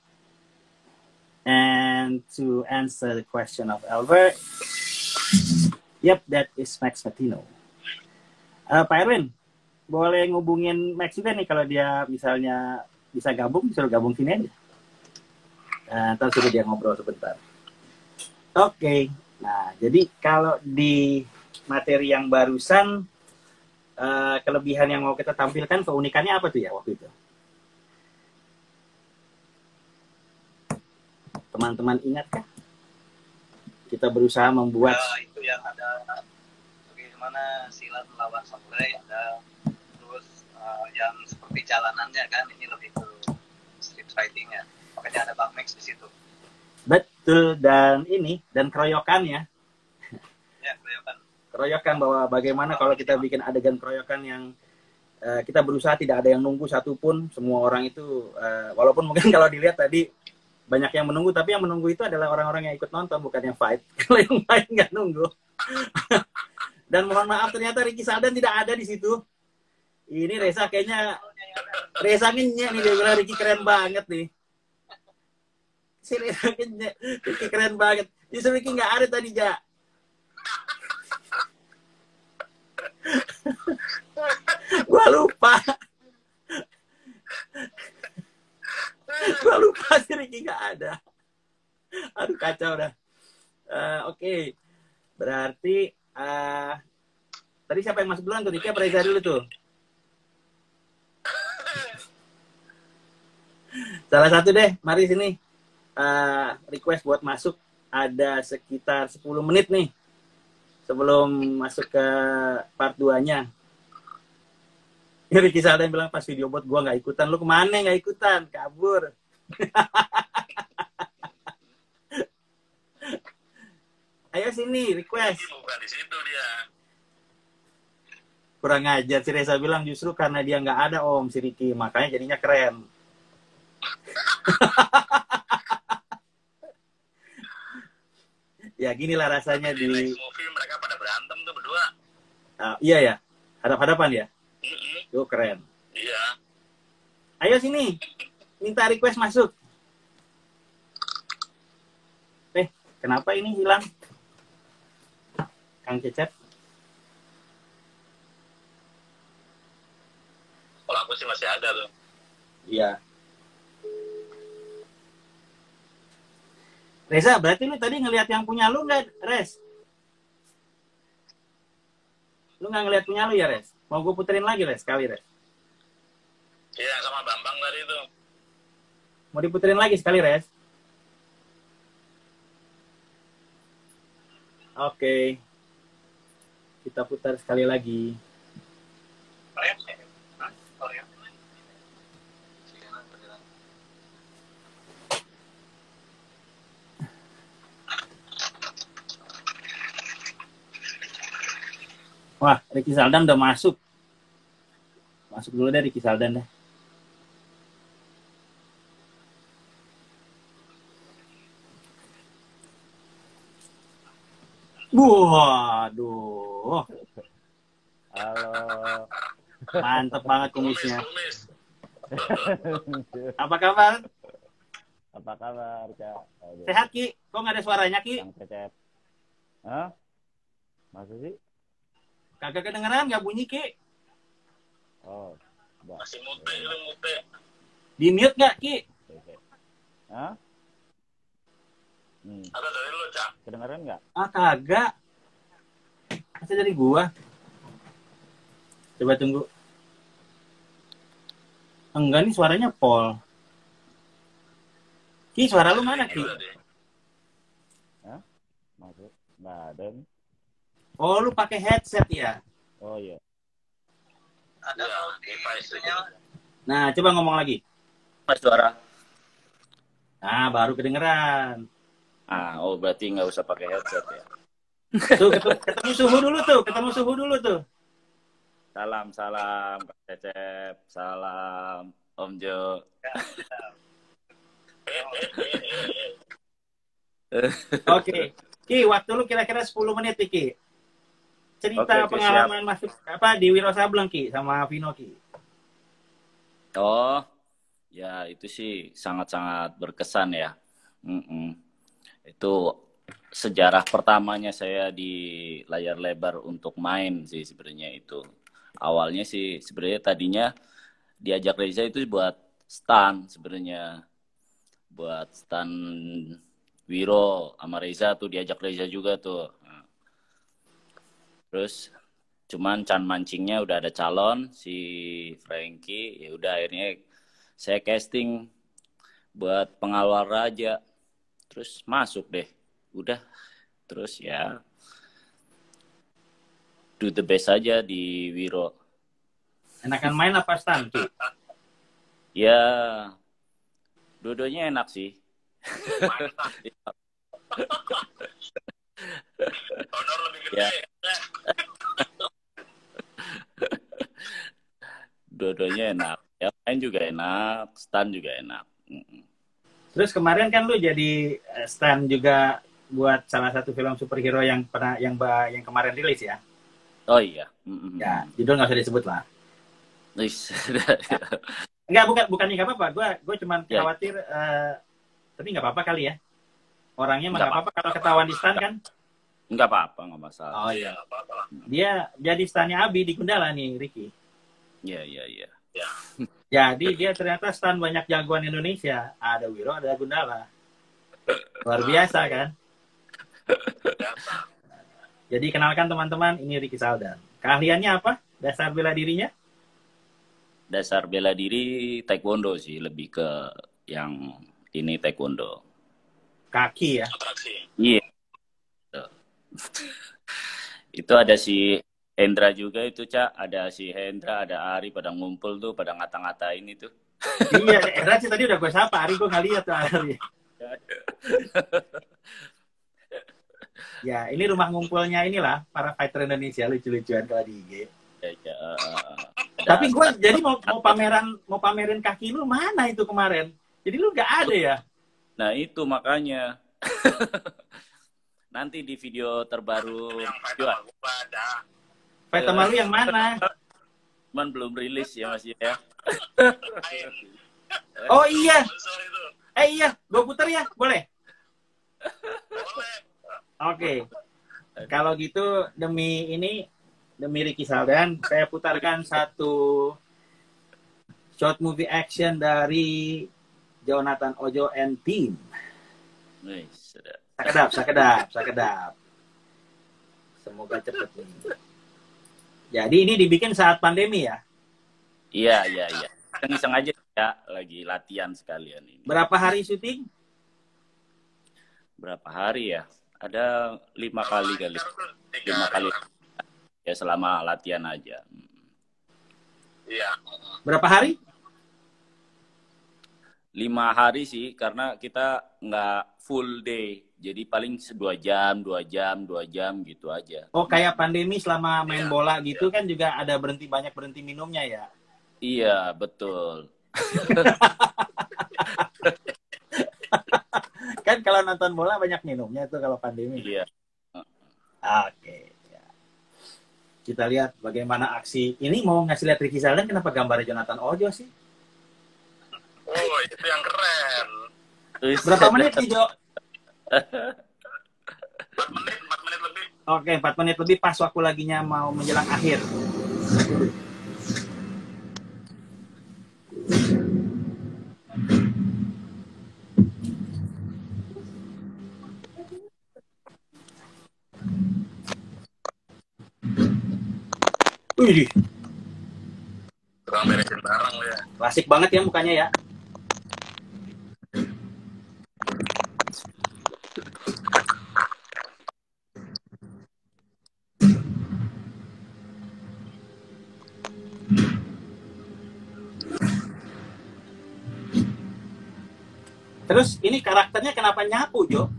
S1: And to answer the question of Albert, yep, that is Max Patino. Pak Erwin, boleh ngubungin Max juga nih kalau dia misalnya bisa gabung, suruh gabung sini aja. Ntar suruh dia ngobrol sebentar. Oke. Nah, jadi kalau di materi yang barusan, kelebihan yang mau kita tampilkan, keunikannya apa tuh ya waktu itu? Teman-teman ingatkah? Kita berusaha membuat...
S3: itu yang ada bagaimana silat melawan samurai, ada terus yang seperti jalanannya kan, ini lebih ke street fighting-nya. Makanya ada Bang Max di situ.
S1: Betul, dan ini, dan keroyokannya.
S3: Ya, keroyokan.
S1: Keroyokan, bahwa bagaimana kalau kita bikin adegan keroyokan yang kita berusaha tidak ada yang nunggu satupun, semua orang itu, walaupun mungkin kalau dilihat tadi, banyak yang menunggu, tapi yang menunggu itu adalah orang-orang yang ikut nonton, bukan yang fight. Kalau yang fight nggak nunggu. Dan mohon maaf, ternyata Ricky Saldan tidak ada di situ. Ini Reza kayaknya, Reza ngenyek nih, dia bilang Ricky keren banget nih. Si Reza ngenyek, Ricky keren banget. Justru Ricky nggak ada tadi, Ja. Gua lupa. Gue lupa sih Ricky gak ada. Aduh kacau dah. Oke. Berarti tadi siapa yang masuk duluan tuh? Ricky apa Reza dulu tuh? Salah satu deh. Mari sini. Request buat masuk. Ada sekitar 10 menit nih. Sebelum masuk ke part 2-nya. Ricky Saldan bilang pas video bot gue nggak ikutan. Lu kemana nggak ikutan? Kabur. Ayo sini, request.
S2: Bukan di situ dia.
S1: Kurang ajar, si Reza bilang justru karena dia nggak ada om si Ricky, makanya jadinya keren. Ya ginilah rasanya di
S2: movie mereka pada berantem tuh berdua.
S1: Iya ya, hadap-hadapan ya. Yo keren.
S2: Iya.
S1: Ayo sini, minta request masuk. Kenapa ini hilang? Kang Cecep?
S2: Kalau aku sih masih ada tuh.
S1: Iya. Reza, berarti lu tadi ngelihat yang punya lu nggak, Res? Lu nggak ngelihat punya lu ya, Res? Mau gue puterin lagi, Res, sekali, Res.
S2: Iya, sama Bambang tadi itu.
S1: Mau diputerin lagi sekali, Res? Oke. Kita putar sekali lagi. Wah, Ricky Saldan udah masuk. Masuk dulu deh Ricky Saldan deh. Waduh.
S5: Halo.
S1: Mantep banget kumisnya.
S2: Kumis.
S1: Apa kabar?
S5: Apa kabar, Cak? Aduh,
S1: Sehat, Ki? Kok nggak ada suaranya, Ki?
S5: Kang Cecep. Hah? Masa sih?
S1: Kagak kedengeran, nggak bunyi, Ki?
S5: Oh, enggak.
S2: Masih mute itu mute.
S1: Di mute nggak, Ki?
S5: Oke. Hah?
S2: Ada dari lu, Cak.
S5: Kedengeran nggak?
S1: Ah, kagak. Masa dari gua? Coba tunggu. Enggak nih, suaranya Pol. Ki, suara lu mana, Ki?
S5: Hah? Masuk? Nggak ada nih.
S1: Oh, lu pakai headset ya?
S5: Oh iya.
S3: Ada
S2: Ya,
S3: kalau di
S2: device
S3: itunya,
S1: Nah, coba ngomong lagi.
S2: Mas suara.
S1: Nah, baru kedengeran.
S2: Ah, oh berarti nggak usah pakai headset ya.
S1: Tuh, ketemu suhu dulu tuh. Ketemu suhu dulu tuh.
S2: Salam, salam, Kak Cecep. Salam, Om Jo.
S1: Oke. Ki, waktu lu kira-kira 10 menit nih, Ki. Cerita
S2: Oke,
S1: pengalaman masuk apa di Wiro Sableng, Ki, sama Vino, Ki.
S2: Oh, ya itu sih sangat-sangat berkesan ya. Itu sejarah pertamanya saya di layar lebar untuk main sih sebenarnya itu. Awalnya sih sebenarnya tadinya diajak Reza itu buat stand sebenarnya. Buat stand Wiro sama Reza tuh diajak Reza juga tuh. Nah, terus cuman can mancingnya udah ada calon si Frankie, ya udah akhirnya saya casting buat pengawal raja. Terus masuk deh. Udah. Terus ya do the best aja di Wiro.
S1: Enakan main apa stand, Ki?
S2: Ya dua-duanya enak sih.
S3: honor lebih gede.
S2: Ya. Dua-duanya enak. Ya main juga enak, stand juga enak.
S1: Terus kemarin kan lu jadi stand juga buat salah satu film superhero yang pernah yang kemarin rilis ya.
S2: Oh iya.
S1: Ya, judul nggak usah disebut lah.
S2: Wis.
S1: Enggak, bukannya nggak apa-apa. Gue cuma
S2: Ya.
S1: khawatir, tapi nggak apa-apa kali ya. Orangnya mah
S2: Nggak
S1: nggak apa-apa kalau ketahuan di stand kan.
S2: Enggak apa-apa, enggak masalah.
S1: Oh iya. Dia jadi standnya Abi di Gundala nih, Ricky.
S2: Iya.
S1: Jadi dia ternyata stand banyak jagoan Indonesia. Ada Wiro, ada Gundala. Luar biasa kan? Jadi kenalkan teman-teman, ini Ricky Saldan. Keahliannya apa? Dasar bela dirinya?
S2: Dasar bela diri taekwondo sih, lebih ke yang ini taekwondo.
S1: Kaki ya?
S2: Iya. Itu ada si Hendra juga itu, Cak. Ada si Hendra, ada Ari pada ngumpul tuh, pada ngata-ngatain itu.
S1: Iya, Endra sih tadi udah gue sapa. Ari gue nggak lihat tuh Ari. Ya, ini rumah ngumpulnya inilah para fighter Indonesia, lucu-lucuan kalau di IG.
S2: Ya.
S1: Tapi gue jadi mau pamerin kaki lu mana itu kemarin? Jadi lu nggak ada ya?
S2: Nah itu makanya. Nanti di video terbaru
S1: Fight sama lu yang mana?
S2: cuman belum rilis ya Mas ya.
S1: Oh iya. Iya, gue putar ya, boleh?
S3: Boleh.
S1: Oke. Kalau gitu demi Ricky Saldan, saya putarkan satu short movie action dari Jonathan Ojo and Team.
S5: Nih, sudah.
S1: Sakedap. Semoga cepet nih. Jadi ini dibikin saat pandemi ya?
S5: Iya. Iseng aja ya, lagi latihan sekalian ini.
S1: Berapa hari syuting?
S5: Berapa hari ya? Ada 5 kali kali. 5 kali. Ya selama latihan aja.
S2: Iya.
S5: Berapa hari? 5 hari sih, karena kita nggak full day. Jadi paling 2 jam gitu aja.
S1: Oh, kayak pandemi selama main bola gitu kan juga ada banyak berhenti minumnya ya?
S5: Iya, betul.
S1: Kan kalau nonton bola banyak minumnya tuh kalau pandemi.
S5: Iya.
S1: Oke. Ya. Kita lihat bagaimana aksi. Ini mau ngasih lihat Ricky Saldan, kenapa gambarnya Jonathan Ojo sih?
S2: Oh, itu yang keren.
S1: Berapa menit nih, Jo?
S2: 4 menit lebih.
S1: Oke, 4 menit lebih pas waktu laginya mau menjelang akhir. Wih,
S2: Tukang beresin barang lo ya.
S1: klasik banget ya mukanya ya. Terus ini karakternya kenapa nyapu, Jo?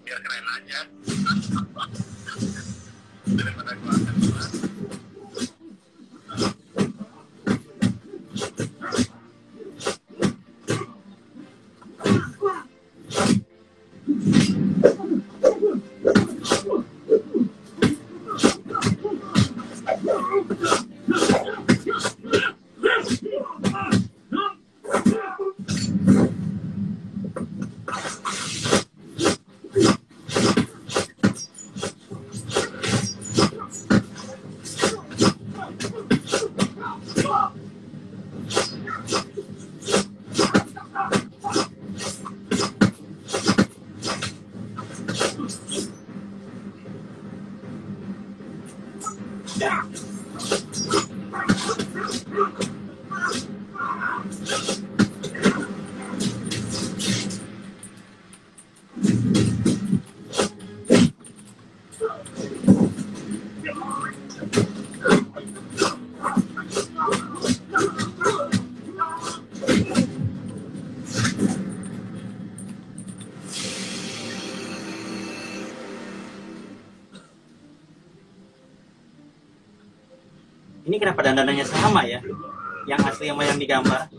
S2: Biar keren aja. Daripada gua akan gua.
S1: Ini kenapa dandanannya sama ya? Yang asli sama yang digambar.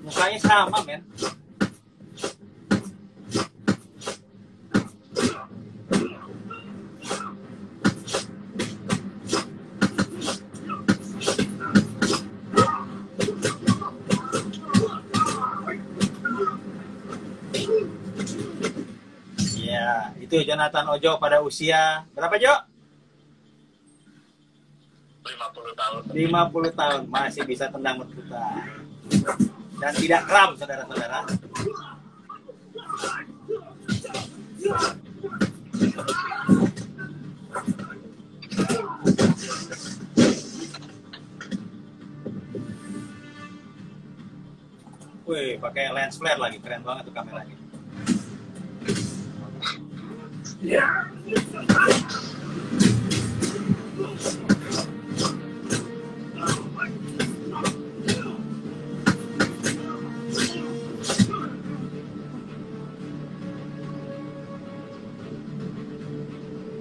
S1: Mukanya sama, men. Ya, itu Jonathan Ojo pada usia berapa, Jo?
S2: 50 tahun.
S1: 50 tahun masih bisa tendang berputar dan tidak kram, saudara-saudara. Wih, pakai lens flare lagi, keren banget tuh kameranya.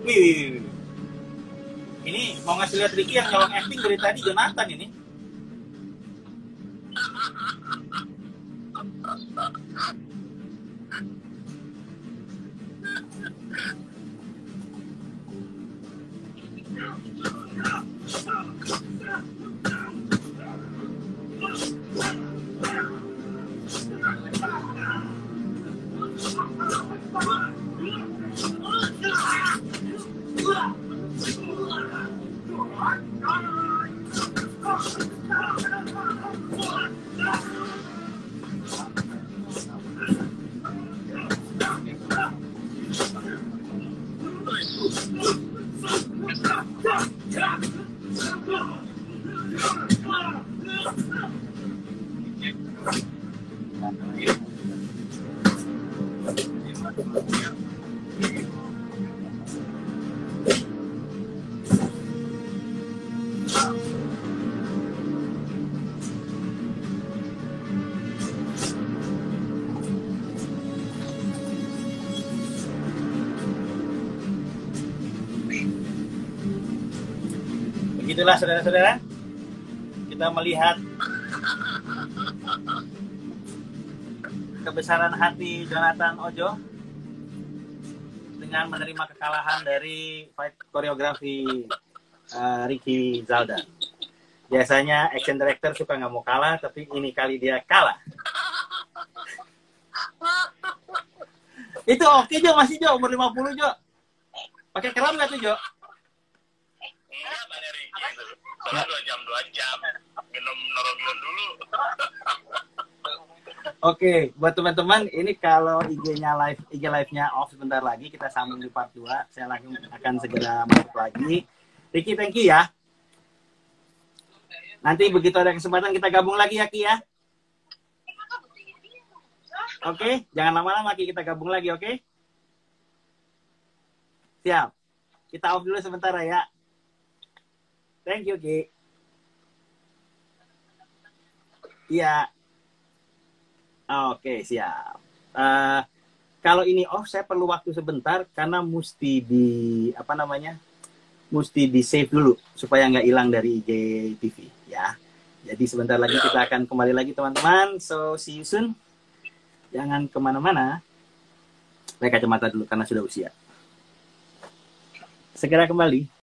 S1: Wih, ini mau ngasih lihat Ricky yang nyolong acting dari tadi Jonathan ini. Begitulah saudara-saudara, kita melihat kebesaran hati Jonathan Ojo dengan menerima kekalahan dari fight koreografi Ricky Zaldan. Biasanya action director suka nggak mau kalah, tapi ini kali dia kalah. Itu oke Jo, masih Jo, umur 50 Jo. Pakai keram nggak tuh Jo?
S2: Enggak, Pak Ricky itu. Soalnya 2 jam. Minum Norobion dulu.
S1: Oke, buat teman-teman, ini kalau IG live-nya off sebentar lagi, kita sambung di part 2. Saya akan segera masuk lagi. Ricky, thank you ya. Nanti begitu ada kesempatan kita gabung lagi ya Ki ya. Oke, jangan lama-lama Ki, kita gabung lagi, oke? Siap. Kita off dulu sebentar ya. Thank you Ki. Iya. Oke, siap. Kalau ini off, saya perlu waktu sebentar karena mesti mesti di save dulu supaya nggak hilang dari IG TV ya. Jadi sebentar lagi kita akan kembali lagi teman-teman. So see you soon. Jangan kemana-mana. Pakai kacamata dulu karena sudah usia. Segera kembali.